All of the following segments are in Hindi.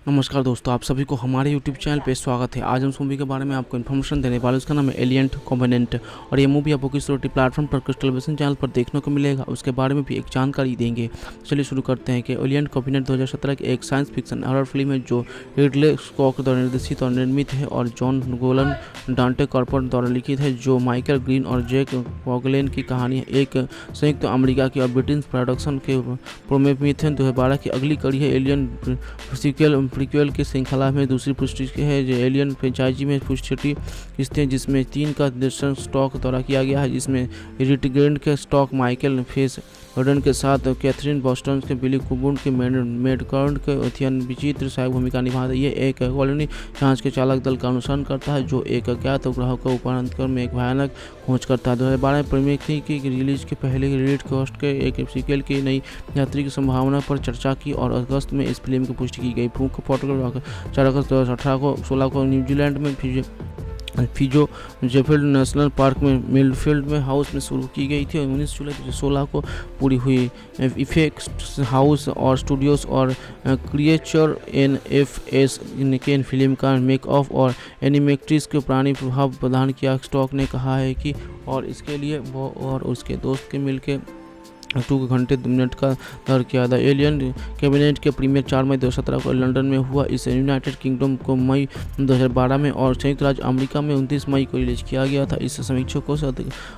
नमस्कार दोस्तों, आप सभी को हमारे यूट्यूब चैनल पे स्वागत है। आज हम इस मूवी के बारे में आपको इन्फॉर्मेशन देने वाले हैं। उसका नाम है एलियन कॉम्पोनेंट और ये मूवी आपको किस OTT प्लेटफॉर्म पर किस टेलीविजन चैनल पर देखने को मिलेगा, उसके बारे में भी एक जानकारी देंगे। चलिए शुरू करते हैं कि एलियन कॉम्पोनेंट 2017 की एक साइंस फिक्शन हॉरर फिल्म है जो रिडले स्कॉट द्वारा निर्देशित और निर्मित है और जॉन गोलन डांटे कॉर्पर द्वारा लिखित है, जो माइकल ग्रीन और जैक वॉगलेन की कहानी है। एक संयुक्त अमेरिका की और ब्रिटिश प्रोडक्शन के प्रोमेथेन 2012 की अगली कड़ी है। एलियन प्रीक्वल की श्रृंखला में दूसरी पुष्टि है जो एलियन फ्रेंचाइजी में पुष्टि किस्तें, जिसमें 3 का निर्देशन स्टॉक द्वारा किया गया है, जिसमें रिट ग्रेंट के स्टॉक, माइकल फेस हर्डन के साथ कैथरीन बॉस्टन के बिली कुबुन के मेडकर्न के अत्यंत विचित्र सहायक भूमिका निभाता है। ये एक कॉलोनी जांच के चालक दल का अनुसरण करता है जो एक अज्ञात उपग्रह को उपरांतर में एक भयानक खोज करता है। 2012 में प्रीमियर की रिलीज के पहले रीड कॉस्ट के एक सीक्वल की नई यात्री की संभावना पर चर्चा की और अगस्त में इस फिल्म की पुष्टि की गई। प्रमुख फोटोग्राफर 4 अगस्त 2018 को 16 को न्यूजीलैंड में फिजो जेफील्ड नेशनल पार्क में मिलफील्ड में हाउस में शुरू की गई थी और 19 जुलाई 2016 को पूरी हुई। इफेक्ट्स हाउस और स्टूडियोज और क्रिएचर NFS के फिल्म का मेक ऑफ और एनिमेट्रिक्स के पुरानी प्रभाव प्रदान किया। स्टॉक ने कहा है कि और इसके लिए वो और उसके दोस्त के मिलकर 2 घंटे 2 मिनट का दर किया था। एलियन कैबिनेट के प्रीमियर 4 मई 2017 को लंदन में हुआ। इसे यूनाइटेड किंगडम को मई 2012 में और संयुक्त राज्य अमेरिका में 29 मई को रिलीज किया गया था। इस समीक्षकों से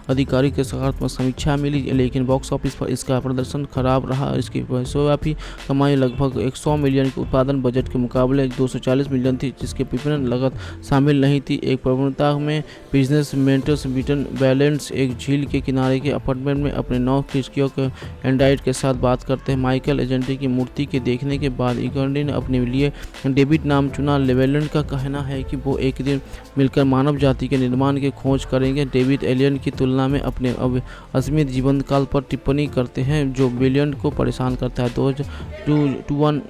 अधिकारी के सकारात्मक समीक्षा मिली, लेकिन बॉक्स ऑफिस पर इसका प्रदर्शन खराब रहा। इसकी विश्वव्यापी कमाई लगभग 100 मिलियन के उत्पादन बजट के मुकाबले 240 मिलियन थी, जिसके विपणन लागत शामिल नहीं थी। एक प्रवणता में बिजनेस मेंटर्स ब्रिटन बैलेंस एक झील के किनारे के अपार्टमेंट में अपने 9 खिड़कियों के एंड्राइड के साथ बात करते हैं। माइकल एजेंटी की मूर्ति के देखने के बाद इगर्डी ने अपने लिए डेविड नाम चुना। लेवेलैंड का कहना है कि वो एक दिन मिलकर मानव जाति के निर्माण की खोज करेंगे। डेविड एलियन की तुलना में अपने असीमित जीवन काल पर टिप्पणी करते हैं जो बिलियन को परेशान करता है। 2021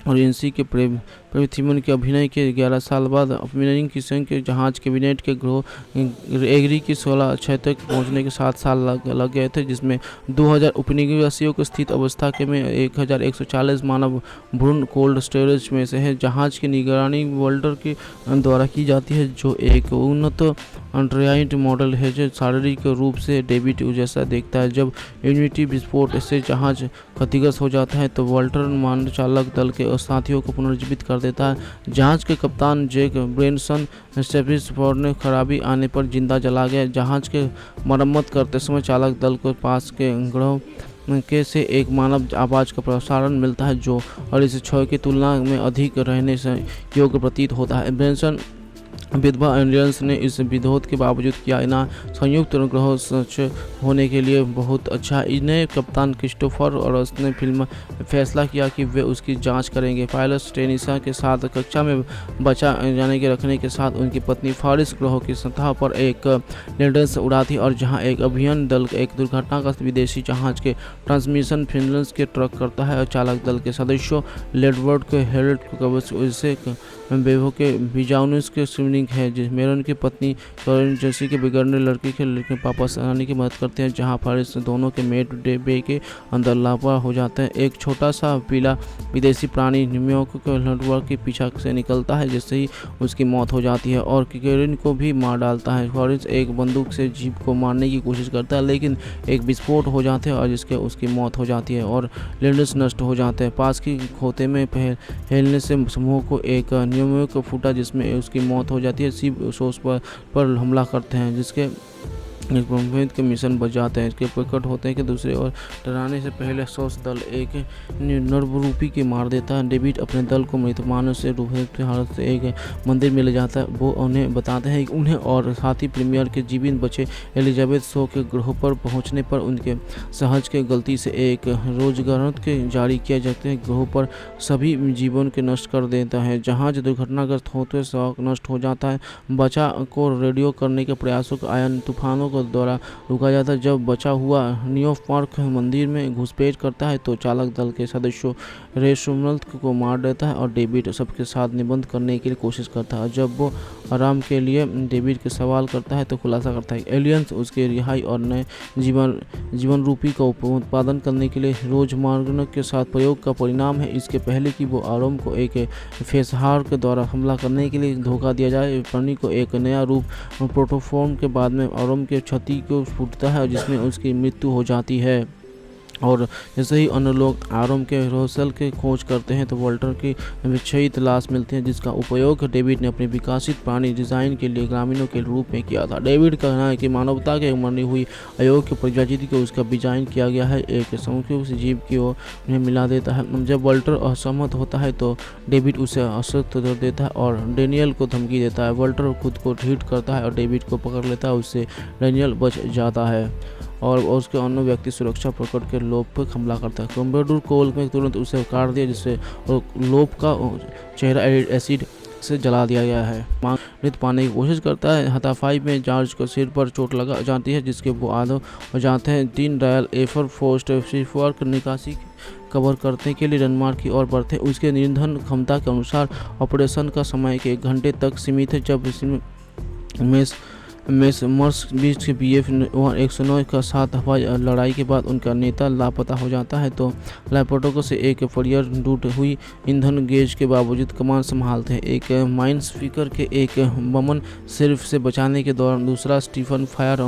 और एनसी के प्रेमिथिमन के अभिनय के 11 साल बाद अभिनय की संघ के जहाज कैबिनेट के ग्रोह एग्री की 16 अक्षय तक पहुंचने के 7 साल लग गए थे, जिसमें 2000 उपनिवेशियों को स्थित अवस्था के में 1140 मानव भ्रूण कोल्ड स्टोरेज में से है। जहाज की निगरानी वर्ल्डर के द्वारा की जाती है जो एक उन्नत एंड्रॉइड मॉडल है जो शारीरिक रूप से डेविड जैसा देखता है। जब यूनिटी विस्फोट से जहाज क्षतिग्रस्त हो जाता है तो वॉल्टर मानव चालक दल के साथियों को पुनर्जीवित कर देता है। जहाज के कप्तान जैक ब्रेनसन स्टेफिसफोर्ड ने खराबी आने पर जिंदा जला गया। जहाज के मरम्मत करते समय चालक दल को पास के ग्रह के से एक मानव आवाज़ का प्रसारण मिलता है जो और इस क्षय की तुलना में अधिक रहने से योग्य प्रतीत होता है। ब्रेनसन विधवा एलियंस ने इस विरोध के बावजूद किया ना संयुक्त ग्रह सच होने के लिए बहुत अच्छा। इन्हें कप्तान क्रिस्टोफर और उसने फिल्म फैसला किया कि वे उसकी जांच करेंगे। पायलट टेनिसा के साथ कक्षा में बचा जाने के रखने के साथ उनकी पत्नी फारिस ग्रह की सतह पर एक लैंडर्स उड़ा थी और जहां एक अभियान दल एक दुर्घटना का विदेशी जहाज के ट्रांसमिशन फिनलैंड के ट्रक करता है और चालक दल के सदस्यों लेडवर्ड के हेल्ड बेवो के बिजाउनिस के स्विमिंग है जिस मेरन की पत्नी कॉरिन जैसी के बिगड़ने लड़की के वापस आने की मदद करते हैं, जहां फारिस दोनों के मेट बे के अंदर लापता हो जाते हैं। एक छोटा सा पीला विदेशी प्राणी न्यूयॉर्क के नेटवर्क के पीछा से निकलता है जिससे ही उसकी मौत हो जाती है और कॉरिन को भी मार डालता है। फारिस एक बंदूक से जीप को मारने की कोशिश करता है लेकिन एक विस्फोट हो जाते हैं और जिसके उसकी मौत हो जाती है और लैंडर्स नष्ट हो जाते हैं। पास की खोते में फैलने से समूह को एक न्यूयॉर्क फूटा जिसमें उसकी मौत हो जाती है। शिव सोर्स पर हमला करते हैं जिसके ब्रह्मवेद के मिशन बच जाते हैं। इसके प्रकट होते हैं कि दूसरे ओर डराने से पहले सोर्स दल एक नररूपी के मार देता है। डेविड अपने दल को मृत मानव से रूप हालत से एक मंदिर में ले जाता है। वो उन्हें बताते हैं कि उन्हें और साथी प्रीमियर के जीवित बचे एलिजाबेथ शो के ग्रह पर पहुंचने पर उनके सहज के गलती से एक रोजगार के जारी किए जाते हैं। ग्रह पर सभी जीवन के नष्ट कर देता है। जहाज दुर्घटनाग्रस्त होते शौक नष्ट हो जाता है। बचा को रेडियो करने के प्रयासों के आयन तूफानों को को द्वारा रोका जाता है। जब बचा हुआ नियो पार्क मंदिर में घुसपैठ करता है तो चालक दल के सदस्यों रेशमनल्त को मार देता है और डेविड सबके साथ निबंध करने के लिए कोशिश करता है। जब वो आराम के लिए डेविड के सवाल करता है तो खुलासा करता है एलियंस उसके रिहाई और नए जीवन रूपी का उत्पादन करने के लिए रोजमर्रा के साथ प्रयोग का परिणाम है। इसके पहले कि वो आरोम को एक फेसहार के द्वारा हमला करने के लिए धोखा दिया जाए, प्राणी को एक नया रूप प्रोटोफॉर्म के बाद में आरोम के छाती को फूटता है जिसमें उसकी मृत्यु हो जाती है। और जैसे ही अन्य लोग आरोम के रोसेल की खोज करते हैं तो वॉल्टर की विक्षित लाश मिलती है जिसका उपयोग डेविड ने अपने विकसित प्राणी डिजाइन के लिए ग्रामीणों के रूप में किया था। डेविड का कहना है कि मानवता के मरनी हुई अयोग्य प्रजाति को उसका डिजाइन किया गया है, एक संयुक्त जीव की ओर उन्हें मिला देता है। जब वॉल्टर असहमत होता है तो डेविड उसे असक्त कर देता है और डेनियल को धमकी देता है। वॉल्टर खुद को हिट करता है और डेविड को पकड़ लेता है, उससे डेनियल बच जाता है और उसके अन्य व्यक्ति सुरक्षा प्रकट के लोप पर हमला करता है। कम्बेडूर कोल में तुरंत उसे काट दिया जिससे लोप का चेहरा एसिड से जला दिया गया है। मृत पाने की कोशिश करता है। हाथापाई में जॉर्ज को सिर पर चोट लगा जाती है जिसके वो आधो हो जाते हैं। 3 रॉयल एयर फोर्स शिपवर्क निकासी कवर करने के लिए डेनमार्क की ओर बढ़ते हैं। उसके ईंधन क्षमता के अनुसार ऑपरेशन का समय 1 घंटे तक सीमित है। जब मर्स बीच के BF 109 का साथ हवाई लड़ाई के बाद उनका नेता लापता हो जाता है तो लैपटोको से एक फरियर टूट हुई ईंधन गेज के बावजूद कमान संभालते हैं। एक माइन स्पीकर के एक बमन सिर्फ से बचाने के दौरान दूसरा स्टीफन फायर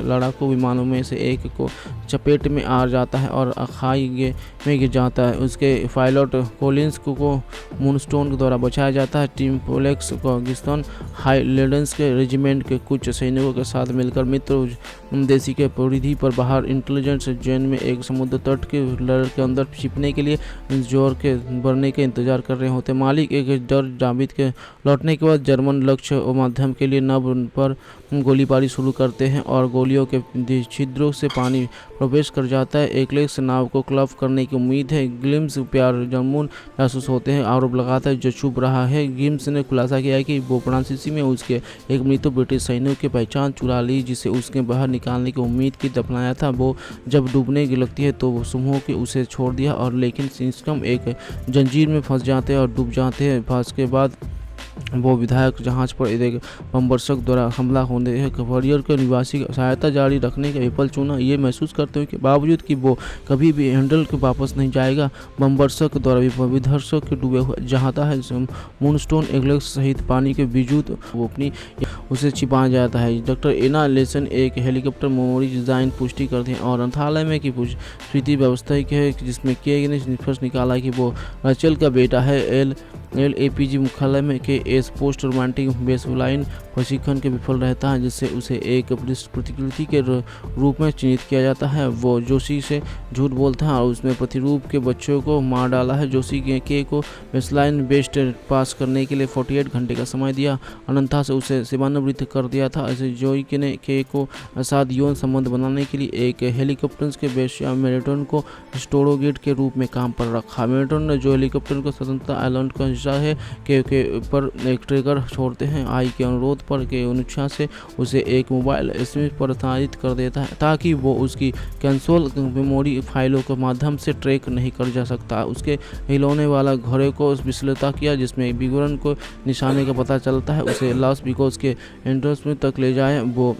लड़ाकू विमानों में से एक को चपेट में आ जाता है और खाई में गिर जाता है। उसके पायलट कोलिंस को मूनस्टोन के द्वारा बचाया जाता है। टीम पोलेक्स को गिस्टन हाईलैंड्स के रेजिमेंट के कुछ सैनिकों के साथ मिलकर मित्र देशी के परिधि पर बाहर इंटेलिजेंस जेन में एक समुद्र तट के लहर के अंदर छिपने के लिए जोर के बढ़ने के इंतजार कर रहे होते। मालिक एक डर जाबित के लौटने के बाद जर्मन लक्ष्य और माध्यम के लिए नभ पर गोलीबारी शुरू करते हैं और गोलियों के छिद्रों से पानी प्रवेश कर जाता है। एकलेक्स नाव को क्लब करने की उम्मीद है। ग्लिम्स प्यार जर्मन जासूस होते हैं, आरोप लगाता है जो छुप रहा है। गिम्स ने खुलासा किया है कि वो फ्रांसीसी में उसके एक मृत ब्रिटिश सैनिक की पहचान चुरा ली जिसे उसके बाहर निकालने की उम्मीद की दफनाया था। वो जब डूबने की लगती है तो वो समूह के उसे छोड़ दिया और लेकिन सिस्टम एक जंजीर में फंस जाते हैं और डूब जाते हैं। फंस के बाद वो विधायक जहाज पर एक बमवर्षक द्वारा हमला होने वॉरियर के निवासी सहायता जारी रखने का विफल चुना। ये महसूस करते हुए कि बावजूद कि वो कभी भी हैंडल के वापस नहीं जाएगा, बमवर्षक द्वारा विध्वंसक के डूबे हुए जाता है। मूनस्टोन एग्लेक्स सहित पानी के बावजूद वो अपनी उसे छिपा जाता है। डॉक्टर एना लेसन एक हेलीकॉप्टर मेमोरी डिजाइन पुष्टि करते हैं और ग्रंथालय में की स्थिति व्यवस्था है जिसमें के ने निष्कर्ष निकाला कि वो रचल का बेटा है। LAPG मुख्यालय में के एस पोस्ट रोमांटिक बेसलाइन प्रशिक्षण के विफल रहता है जिससे उसे एक प्रतिकृति के रूप में चिन्हित किया जाता है। वो जोशी से झूठ बोलता है और उसमें प्रतिरूप के बच्चों को मार डाला है। जोशी के को बेसलाइन बेस्ट पास करने के लिए 48 घंटे का समय दिया, अनंता से उसे सेवानिवृत्त कर दिया था। ऐसे जोई ने के को साथ यौन संबंध बनाने के लिए एक हेलीकॉप्टर के बेश्या मेरिटन को स्टोरोगेट के रूप में काम पर रखा। मेरिटन ने जो हेलीकॉप्टर को स्वतंत्रता आइलैंड का हिस्सा है के पर एक ट्रिगर छोड़ते हैं। आई के अनुरोध पर के अनुच्छा से उसे एक मोबाइल एसएमएस पर स्थानांतरित कर देता है ताकि वो उसकी कंसोल मेमोरी फाइलों के माध्यम से ट्रैक नहीं कर जा सकता। उसके हिलौने वाला घोड़े को विश्लेषण किया जिसमें विवरण को निशाने का पता चलता है। उसे लॉस बिकॉज के एंट्रेंस में तक ले जाए। वो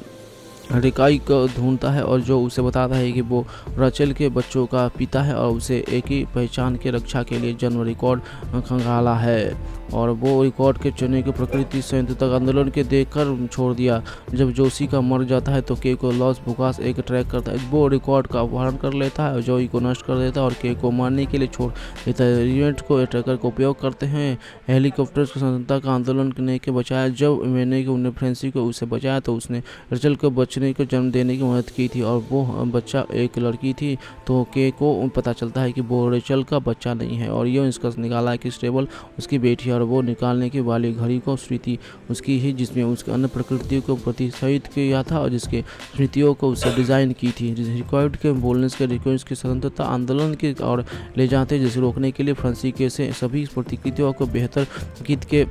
रिकाई को ढूंढता है और जो उसे बताता है कि वो रचल के बच्चों का पिता है और उसे एक ही पहचान के रक्षा के लिए जन्म रिकॉर्ड खंगाला है और वो रिकॉर्ड के चुने की प्रकृति संयुक्त आंदोलन के देखकर छोड़ दिया। जब जोशी का मर जाता है तो के को लॉस बुकास एक ट्रैक करता है। वो रिकॉर्ड का अपहरण कर लेता है और जोई को नष्ट कर देता है और के को मारने के लिए छोड़ देता है। इवेंट को ट्रैकर का उपयोग करते हैं हेलीकॉप्टर को स्वतंत्रता का आंदोलन करने के बचाया। जब मैंने उन्हें फ्रेंसी को उसे बचाया तो उसने रचल को बचने को जन्म देने की मदद की थी और वो बच्चा एक लड़की थी। तो के को पता चलता है कि वो रेचल का बच्चा नहीं है और ये इसका निकाला है कि स्टेबल उसकी बेटी और वो निकालने के वाली घड़ी को स्मृति उसकी ही जिसमें उसके अन्य प्रकृतियों को प्रतिशहित किया था और जिसके स्मृतियों को उसे डिजाइन की थी। रिकॉर्ड के बोलने के रिकॉर्ड्स की स्वतंत्रता आंदोलन की ओर ले जाते जिसे रोकने के लिए फ्रांसीसी से सभी प्रतिकृतियों को बेहतर गीत के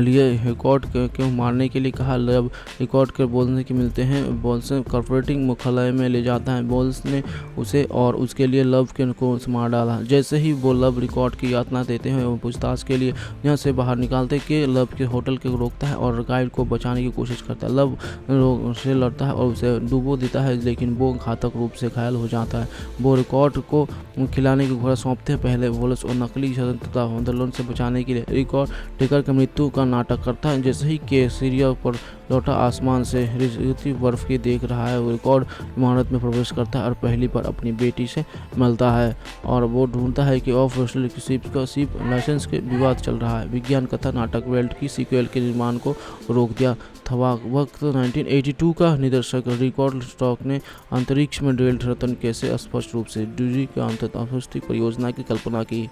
लिए रिकॉर्ड क्यों मारने के लिए कहा। जब रिकॉर्ड के बोल्स के मिलते हैं, बोल्स कॉर्पोरेटिंग मुख्यालय में ले जाता है। बोल्स ने उसे और उसके लिए लव के को मार डाला। जैसे ही वो लव रिकॉर्ड की यातना देते हैं, वो पूछताछ के लिए यहाँ से बाहर निकालते कि लव के होटल के रोकता है और गाइड को बचाने की कोशिश करता है। लव से लड़ता है और उसे डुबो देता है, लेकिन वो घातक रूप से घायल हो जाता है। वो रिकॉर्ड को खिलाने की घोड़ा सौंपते हैं। पहले बोल्स और नकली स्वतंत्रता आंदोलन से बचाने के लिए रिकॉर्ड टिकर की मृत्यु का नाटक करता है। जैसे ही के सीरिया पर लौटा, आसमान से रेती बर्फ की देख रहा है। वो रिकॉर्ड इमारत में प्रवेश करता है और पहली बार अपनी बेटी से मिलता है और वो ढूंढता है कि ऑफ शिप लाइसेंस के विवाद चल रहा है। विज्ञान कथा नाटक वेल्ट की सीक्वल के निर्माण को रोक दिया था। वक्त 1982 का निर्देशक रिकॉर्ड स्टॉक ने अंतरिक्ष में डेल्ट रतन कैसे स्पष्ट रूप से ड्यूरी के अंतर्दृष्टि परियोजना की कल्पना की।